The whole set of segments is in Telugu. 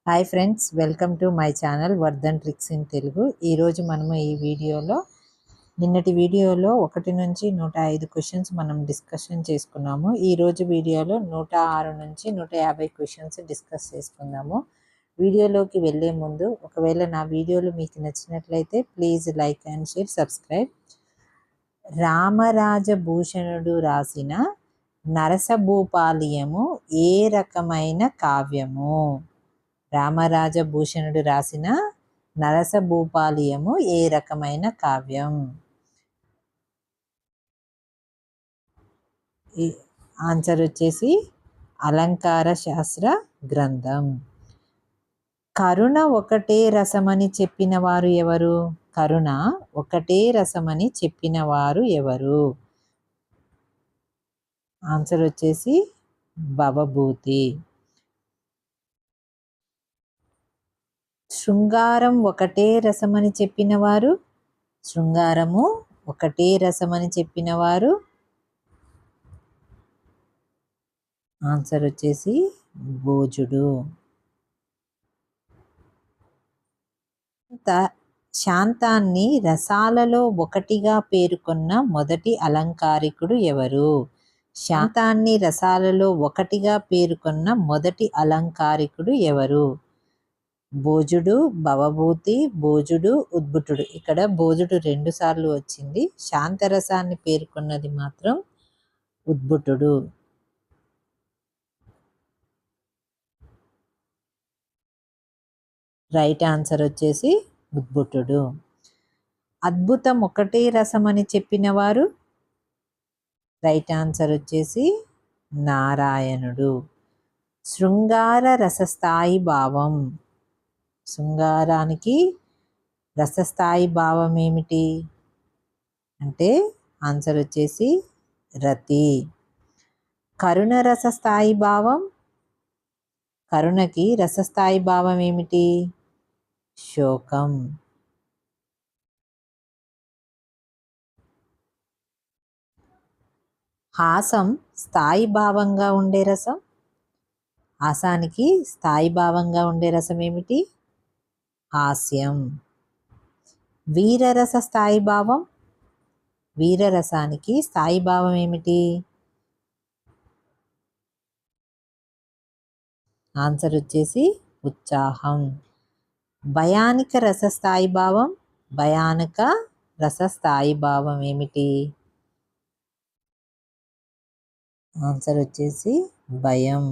Hi friends, welcome to my channel Vardhan tricks in Telugu. ఈరోజు మనము ఈ వీడియోలో నిన్నటి వీడియోలో 1 నుంచి 105 క్వశ్చన్స్ మనం డిస్కషన్ చేసుకున్నాము. ఈరోజు వీడియోలో 106 నుంచి 150 క్వశ్చన్స్ డిస్కస్ చేసుకుందాము. వీడియోలోకి వెళ్ళే ముందు ఒకవేళ నా వీడియోలు మీకు నచ్చినట్లయితే please like and share, subscribe. Ramarajabhushanudu రాసిన నరసభూపాళియము ఏ రకమైన కావ్యము? రామరాజభూషణుడు రాసిన నరసభూపాళియము ఏ రకమైన కావ్యం? ఈ ఆన్సర్ వచ్చేసి అలంకార శాస్త్ర గ్రంథం. కరుణ ఒకటే రసమని చెప్పిన వారు ఎవరు? కరుణ ఒకటే రసమని చెప్పిన వారు ఎవరు? ఆన్సర్ వచ్చేసి భవభూతి. శృంగారం ఒకటే రసమని చెప్పినవారు? శృంగారము ఒకటే రసమని చెప్పినవారు? ఆన్సర్ వచ్చేసి భోజుడు. శాంతాన్ని రసాలలో ఒకటిగా పేర్కొన్న మొదటి అలంకారికుడు ఎవరు? శాంతాన్ని రసాలలో ఒకటిగా పేర్కొన్న మొదటి అలంకారికుడు ఎవరు? భోజుడు, భవభూతి, భోజుడు, ఉద్భుతుడు. ఇక్కడ భోజుడు 2 సార్లు వచ్చింది. శాంతరసాన్ని పేర్కొన్నది మాత్రం ఉద్భుతుడు. రైట్ ఆన్సర్ వచ్చేసి ఉద్భుతుడు. అద్భుతం ఒకటే రసమని చెప్పిన వారు? రైట్ ఆన్సర్ వచ్చేసి నారాయణుడు. శృంగార రసస్థాయి భావం. శృంగారానికి రసస్థాయి భావం ఏమిటి అంటే ఆన్సర్ వచ్చేసి రతి. కరుణ రసస్థాయి భావం. కరుణకి రసస్థాయి భావం ఏమిటి? శోకం. హాసం స్థాయి భావంగా ఉండే రసం. హాసానికి స్థాయి భావంగా ఉండే రసం ఏమిటి? హాస్యం. వీరరస స్థాయి భావం. వీరరసానికి స్థాయి భావం ఏమిటి? ఆన్సర్ వచ్చేసి ఉత్సాహం. భయానిక రసస్థాయి భావం. భయానక రసస్థాయి భావం ఏమిటి? ఆన్సర్ వచ్చేసి భయం.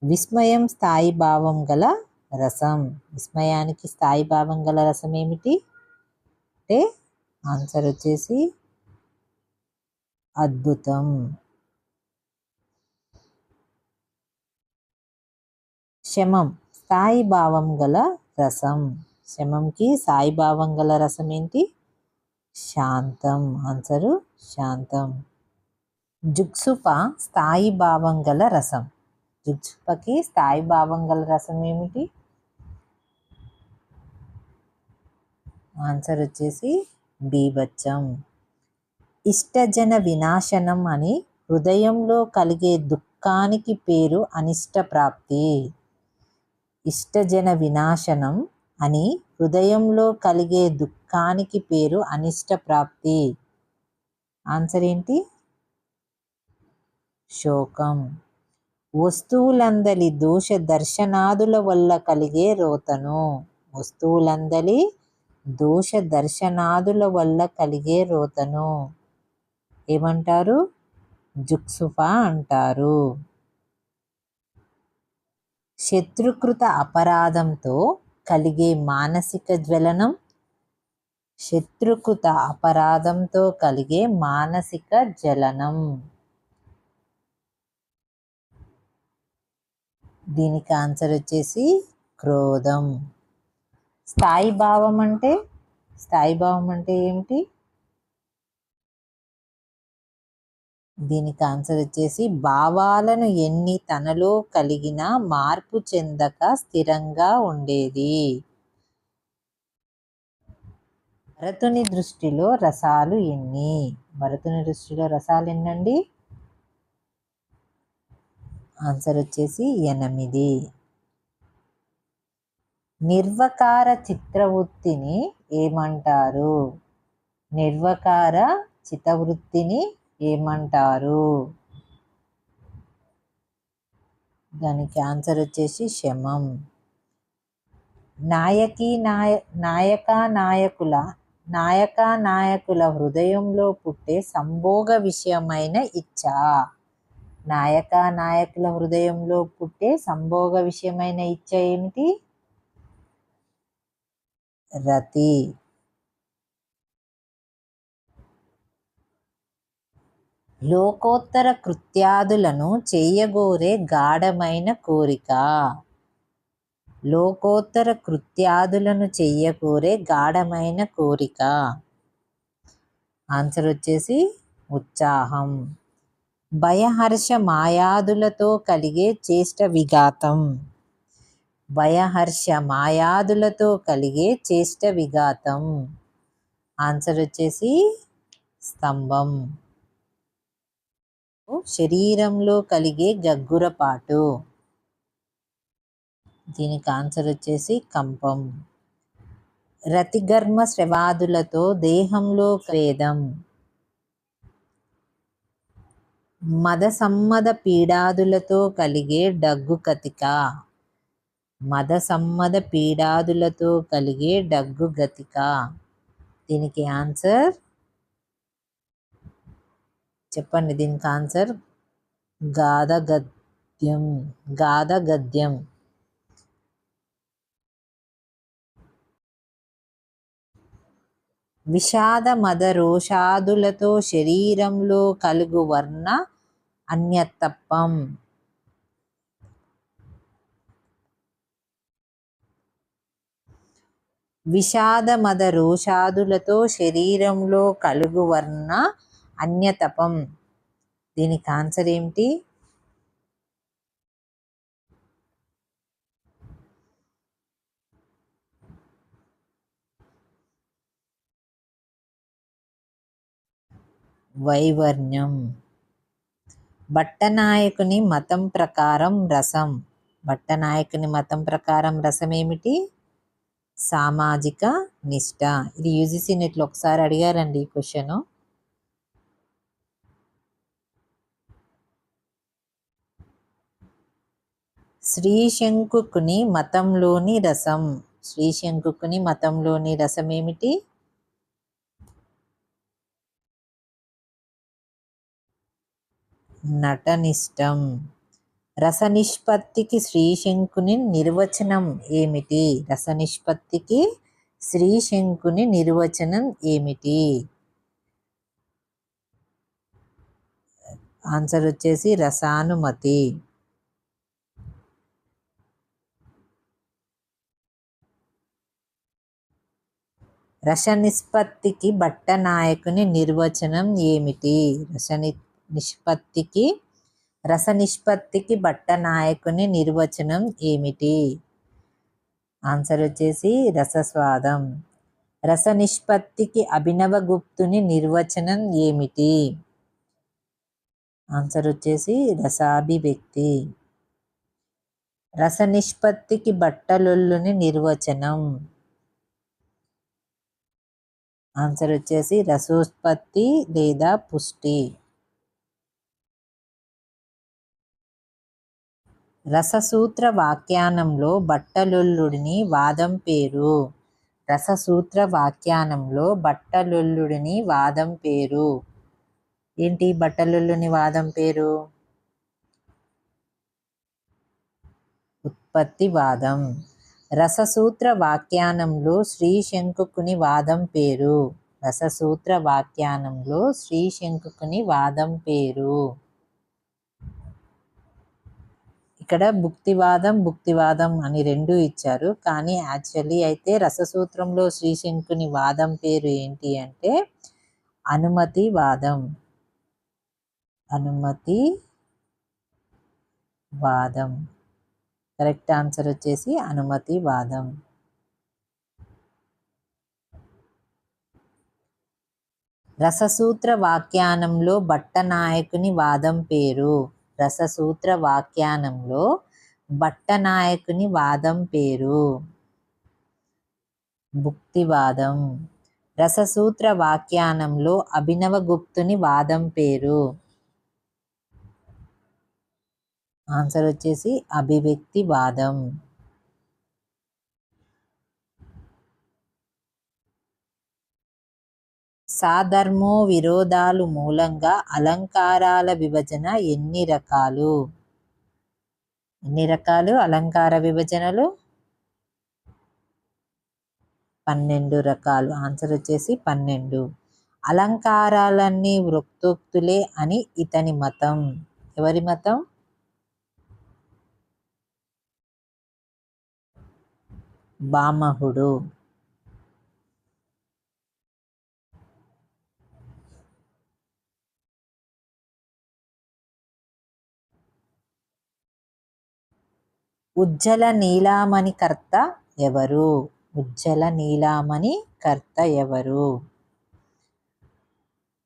విస్మయం స్థాయి భావం గల రసం. విస్మయానికి స్థాయి భావం గల రసం ఏమిటి అంటే ఆన్సర్ వచ్చేసి అద్భుతం. శమం స్థాయి భావం గల రసం. శమంకి స్థాయి భావం గల రసం ఏంటి? శాంతం. ఆన్సరు శాంతం. జుగ్సుప స్థాయి భావం గల రసం. జుగ్సుపకి స్థాయి భావం గల రసం ఏమిటి? ఆన్సర్ వచ్చేసి బీభత్సం. ఇష్టజన వినాశనం అని హృదయంలో కలిగే దుఃఖానికి పేరు అనిష్ట ప్రాప్తి. ఇష్టజన వినాశనం అని హృదయంలో కలిగే దుఃఖానికి పేరు అనిష్ట ప్రాప్తి. ఆన్సర్ ఏంటి? శోకం. వస్తువులందలి దోష దర్శనాదుల వల్ల కలిగే రోతను. వస్తువులందలి దోష దర్శనాదుల వల్ల కలిగే రోతను ఏమంటారు? జుగ్సుఫ అంటారు. శత్రుకృత అపరాధంతో కలిగే మానసిక జ్వలనం. శత్రుకృత అపరాధంతో కలిగే మానసిక జ్వలనం. దీనికి ఆన్సర్ వచ్చేసి క్రోధం. స్థాయి భావం అంటే ఏమిటి? దీనికి ఆన్సర్ వచ్చేసి భావాలను ఎన్ని తనలో కలిగినా మార్పు చెందక స్థిరంగా ఉండేది. భరతుని దృష్టిలో రసాలు ఎన్ని? భరతుని దృష్టిలో రసాలు ఎన్నండి? ఆన్సర్ వచ్చేసి 8. నిర్వకార చిత్రవృత్తిని ఏమంటారు? నిర్వకార చిత్తవృత్తిని ఏమంటారు? దానికి ఆన్సర్ వచ్చేసి శమం. నాయకుల హృదయంలో పుట్టే సంభోగ విషయమైన ఇచ్చ. నాయకుల హృదయంలో పుట్టే సంభోగ విషయమైన ఇచ్చ ఏమిటి? రతి. లోకోత్తర కృత్యాదులను చేయగోరే గాఢమైన కోరిక. లోకోత్తర కృత్యాదులను చెయ్యగోరే గాఢమైన కోరిక. ఆన్సర్ వచ్చేసి ఉత్సాహం. భయహర్ష మాయాదులతో కలిగే చేష్ట విఘాతం. భయహర్ష మాయాదులతో కలిగే చేష్ట విఘాతం. ఆన్సర్ వచ్చేసి స్తంభం. శరీరంలో కలిగే గగ్గురపాటు. దీనికి ఆన్సర్ వచ్చేసి కంపం. రతిగర్మ శ్రవాదులతో దేహంలో వేదం. మద సమ్మద పీడాదులతో కలిగే డగ్గు కతిక. మద సమ్మద పీడాదులతో కలిగే డగ్గు గతిక. దీనికి ఆన్సర్ చెప్పండి. దీనికి ఆన్సర్ గాథ గద్యం. గాథ గద్యం. విషాద మద రోషాదులతో శరీరంలో కలుగు వర్ణ అన్యతప్పం. విషాద మద రోషాదులతో శరీరంలో కలుగు వర్ణ అన్యతపం. దీనికి ఆన్సర్ ఏమిటి? వైవర్ణ్యం. భట్టనాయకుని మతం ప్రకారం రసం. భట్టనాయకుని మతం ప్రకారం రసం ఏమిటి? సామాజిక నిష్ఠ. ఇది యూజీసీ నెట్లో ఒకసారి అడిగారండి ఈ క్వశ్చన్. శ్రీశంకుని మతంలోని రసం. శ్రీశంకుని మతంలోని రసం ఏమిటి? నటనిష్టం. రసనిష్పత్తికి శ్రీశంకుని నిర్వచనం ఏమిటి? రసనిష్పత్తికి శ్రీశంకుని నిర్వచనం ఏమిటి? ఆన్సర్ వచ్చేసి రసానుమతి. రసనిష్పత్తికి భట్టనాయకుని నిర్వచనం ఏమిటి? రసనిష్పత్తికి భట్టనాయకుని నిర్వచనం ఏమిటి? ఆన్సర్ వచ్చేసి రసస్వాదం. రసనిష్పత్తికి అభినవగుప్తుని నిర్వచనం ఏమిటి? ఆన్సర్ వచ్చేసి రసాభివ్యక్తి. రసనిష్పత్తికి భట్టలొల్లుని నిర్వచనం. ఆన్సర్ వచ్చేసి రసోత్పత్తి లేదా పుష్టి. రససూత్ర వాఖ్యానంలో భట్టలొల్లుడిని వాదం పేరు. రససూత్ర వాఖ్యానంలో భట్టలొల్లుడిని వాదం పేరు ఏంటి? భట్టలొల్లుని వాదం పేరు ఉత్పత్తివాదం. రససూత్ర వాఖ్యానంలో శ్రీశంకుని వాదం పేరు. రససూత్ర వాఖ్యానంలో శ్రీశంకుని వాదం పేరు. ఇక్కడ భుక్తివాదం అని రెండు ఇచ్చారు, కానీ యాక్చువల్లీ అయితే రససూత్రంలో శ్రీశంకుని వాదం పేరు ఏంటి అంటే అనుమతివాదం. అనుమతివాదం. కరెక్ట్ ఆన్సర్ వచ్చేసి అనుమతివాదం. రససూత్ర వాఖ్యానంలో భట్టనాయకుని వాదం పేరు. రససూత్ర వాఖ్యానంలో భట్టనాయకుని వాదం పేరు. భుక్తివాదం. రససూత్ర వ్యాఖ్యానంలో అభినవగుప్తుని వాదం పేరు. ఆన్సర్ వచ్చేసి అభివ్యక్తివాదం. సాధర్మో విరోధాలు మూలంగా అలంకారాల విభజన ఎన్ని రకాలు? ఎన్ని రకాలు అలంకార విభజనలు? 12 రకాలు. ఆన్సర్ వచ్చేసి 12. అలంకారాలన్నీ వృక్తోక్తులే అని ఇతని మతం. ఎవరి మతం? భామహుడు. ఉజ్జల నీలామణి కర్త ఎవరు? ఉజ్జల నీలామణి కర్త ఎవరు?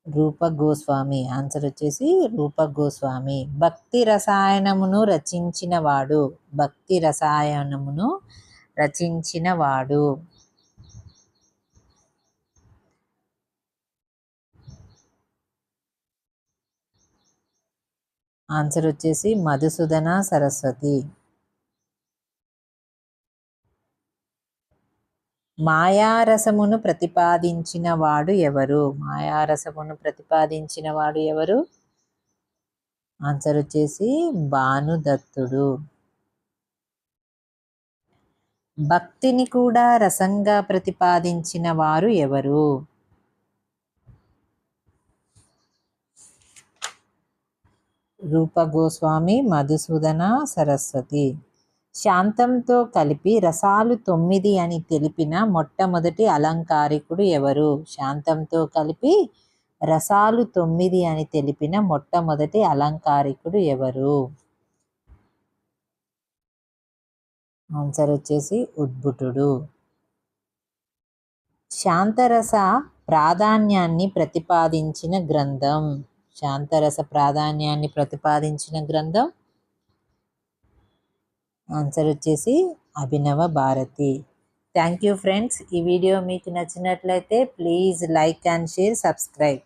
రూప గోస్వామి. ఆన్సర్ వచ్చేసి రూప గోస్వామి. భక్తి రసాయనమును రచించినవాడు. భక్తి రసాయనమును రచించినవాడు. ఆన్సర్ వచ్చేసి మధుసూదన సరస్వతి. మాయారసమును ప్రతిపాదించిన వాడు ఎవరు? మాయారసమును ప్రతిపాదించిన వాడు ఎవరు? ఆన్సర్ వచ్చేసి భానుదత్తుడు. భక్తిని కూడా రసంగా ప్రతిపాదించిన వారు ఎవరు? రూప గోస్వామి, మధుసూదన సరస్వతి. శాంతంతో కలిపి రసాలు 9 అని తెలిపిన మొట్టమొదటి అలంకారికుడు ఎవరు? శాంతంతో కలిపి రసాలు 9 అని తెలిపిన మొట్టమొదటి అలంకారికుడు ఎవరు? ఆన్సర్ వచ్చేసి ఉద్భుతుడు. శాంతరస ప్రాధాన్యాన్ని ప్రతిపాదించిన గ్రంథం. శాంతరస ప్రాధాన్యాన్ని ప్రతిపాదించిన గ్రంథం. ఆన్సర్ వచ్చేసి Abhinava Bharati. Thank you friends. ఈ వీడియో మీకు నచ్చినట్లయితే please like and share, subscribe.